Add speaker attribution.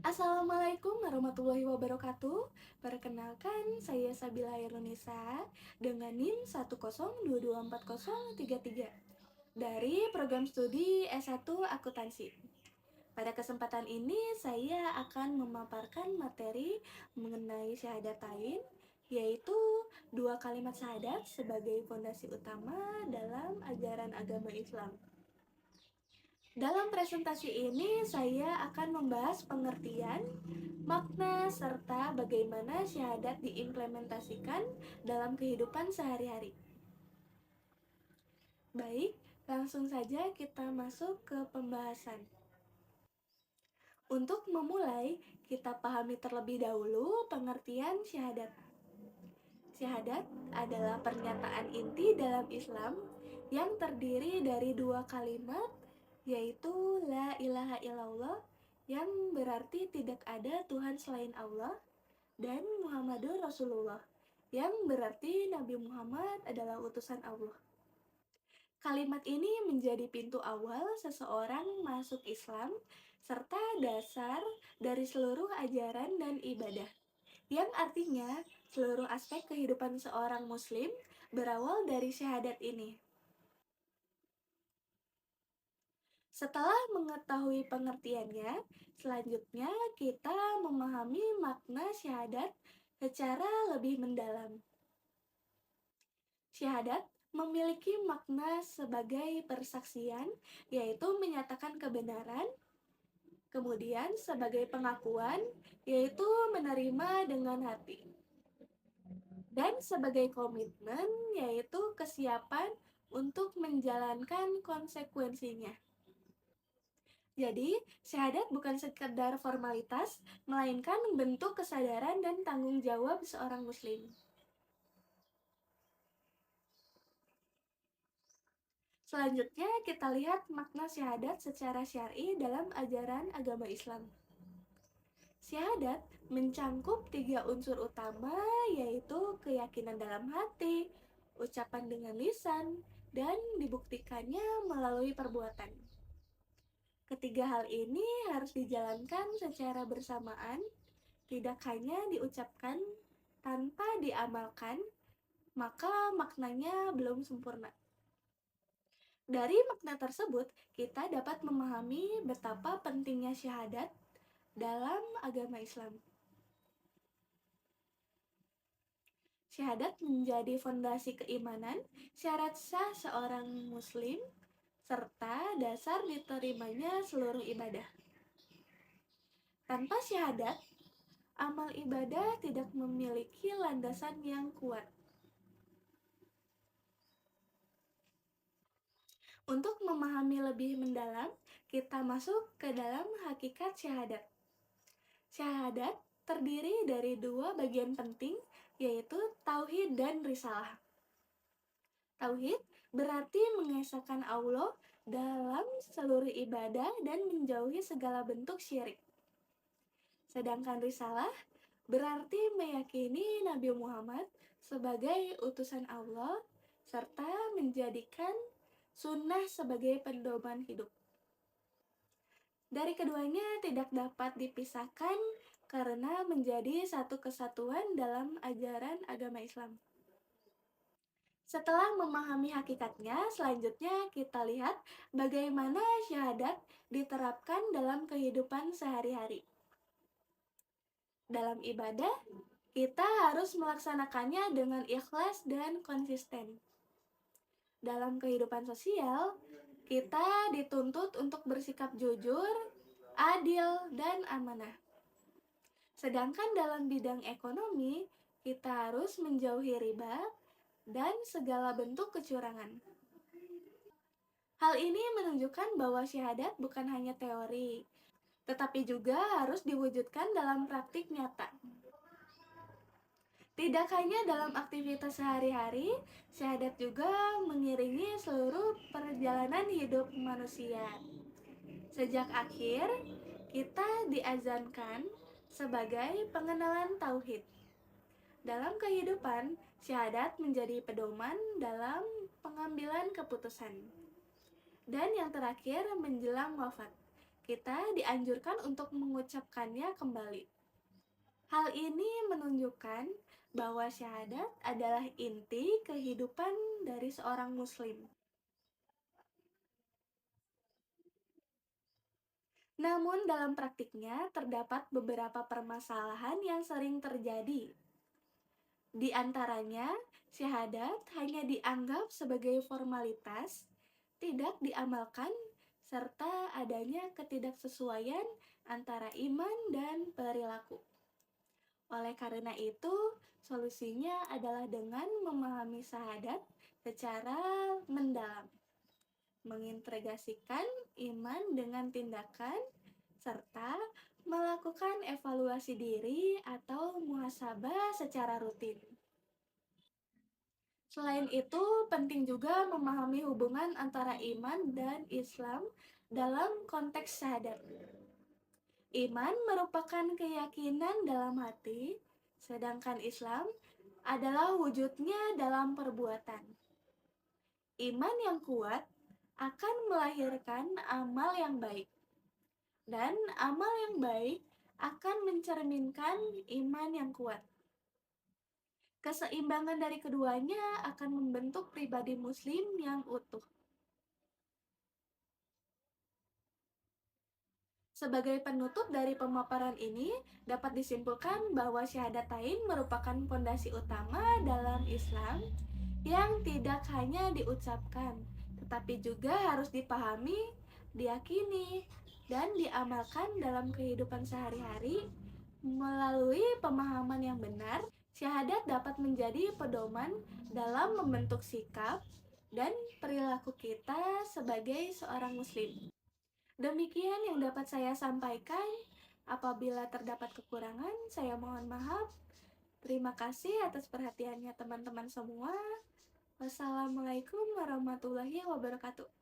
Speaker 1: Assalamualaikum warahmatullahi wabarakatuh. Perkenalkan, saya Sabila Irunisa dengan NIM 102240033 dari program studi S1 Akuntansi. Pada kesempatan ini, saya akan memaparkan materi mengenai syahadatain, yaitu dua kalimat syahadat sebagai fondasi utama dalam ajaran agama Islam. Dalam presentasi ini, saya akan membahas pengertian, makna, serta bagaimana syahadat diimplementasikan dalam kehidupan sehari-hari. Baik, langsung saja kita masuk ke pembahasan. Untuk memulai, kita pahami terlebih dahulu pengertian syahadat. Syahadat adalah pernyataan inti dalam Islam yang terdiri dari dua kalimat, yaitu La ilaha illallah, yang berarti tidak ada Tuhan selain Allah, dan Muhammadur Rasulullah, yang berarti Nabi Muhammad adalah utusan Allah. Kalimat ini menjadi pintu awal seseorang masuk Islam, serta dasar dari seluruh ajaran dan ibadah, yang artinya seluruh aspek kehidupan seorang muslim berawal dari syahadat ini. Setelah mengetahui pengertiannya, selanjutnya kita memahami makna syahadat secara lebih mendalam. Syahadat memiliki makna sebagai persaksian, yaitu menyatakan kebenaran, kemudian sebagai pengakuan, yaitu menerima dengan hati, dan sebagai komitmen, yaitu kesiapan untuk menjalankan konsekuensinya. Jadi, syahadat bukan sekedar formalitas, melainkan bentuk kesadaran dan tanggung jawab seorang muslim. Selanjutnya, kita lihat makna syahadat secara syar'i dalam ajaran agama Islam. Syahadat mencangkup 3 unsur utama, yaitu keyakinan dalam hati, ucapan dengan lisan, dan dibuktikannya melalui perbuatan. Ketiga hal ini harus dijalankan secara bersamaan, tidak hanya diucapkan tanpa diamalkan, maka maknanya belum sempurna. Dari makna tersebut, kita dapat memahami betapa pentingnya syahadat dalam agama Islam. Syahadat menjadi fondasi keimanan, syarat sah seorang muslim, serta dasar diterimanya seluruh ibadah. Tanpa syahadat, amal ibadah tidak memiliki landasan yang kuat. Untuk memahami lebih mendalam, kita masuk ke dalam hakikat syahadat. Syahadat terdiri dari dua bagian penting, yaitu tauhid dan risalah. Tauhid berarti mengesahkan Allah dalam seluruh ibadah dan menjauhi segala bentuk syirik. Sedangkan risalah berarti meyakini Nabi Muhammad sebagai utusan Allah serta menjadikan sunnah sebagai pedoman hidup. Dari keduanya tidak dapat dipisahkan karena menjadi satu kesatuan dalam ajaran agama Islam. Setelah memahami hakikatnya, selanjutnya kita lihat bagaimana syahadat diterapkan dalam kehidupan sehari-hari. Dalam ibadah, kita harus melaksanakannya dengan ikhlas dan konsisten. Dalam kehidupan sosial, kita dituntut untuk bersikap jujur, adil, dan amanah. Sedangkan dalam bidang ekonomi, kita harus menjauhi riba dan segala bentuk kecurangan. Hal ini menunjukkan bahwa syahadat bukan hanya teori, tetapi juga harus diwujudkan dalam praktik nyata. Tidak hanya dalam aktivitas sehari-hari, syahadat juga mengiringi seluruh perjalanan hidup manusia. Sejak akhir, kita diazankan sebagai pengenalan tauhid. Dalam kehidupan, syahadat menjadi pedoman dalam pengambilan keputusan. Dan yang terakhir, menjelang wafat, kita dianjurkan untuk mengucapkannya kembali. Hal ini menunjukkan bahwa syahadat adalah inti kehidupan dari seorang muslim. Namun dalam praktiknya terdapat beberapa permasalahan yang sering terjadi. Di antaranya, syahadat hanya dianggap sebagai formalitas, tidak diamalkan, serta adanya ketidaksesuaian antara iman dan perilaku. Oleh karena itu, solusinya adalah dengan memahami syahadat secara mendalam, mengintegrasikan iman dengan tindakan, serta melakukan evaluasi diri atau muhasabah secara rutin. Selain itu, penting juga memahami hubungan antara iman dan Islam dalam konteks syahadat. Iman merupakan keyakinan dalam hati, sedangkan Islam adalah wujudnya dalam perbuatan. Iman yang kuat akan melahirkan amal yang baik, dan amal yang baik akan mencerminkan iman yang kuat. Keseimbangan dari keduanya akan membentuk pribadi Muslim yang utuh. Sebagai penutup dari pemaparan ini, dapat disimpulkan bahwa syahadatain merupakan fondasi utama dalam Islam yang tidak hanya diucapkan, tetapi juga harus dipahami, diyakini, dan diamalkan dalam kehidupan sehari-hari. Melalui pemahaman yang benar, syahadat dapat menjadi pedoman dalam membentuk sikap dan perilaku kita sebagai seorang muslim. Demikian yang dapat saya sampaikan. Apabila terdapat kekurangan, saya mohon maaf. Terima kasih atas perhatiannya teman-teman semua. Wassalamualaikum warahmatullahi wabarakatuh.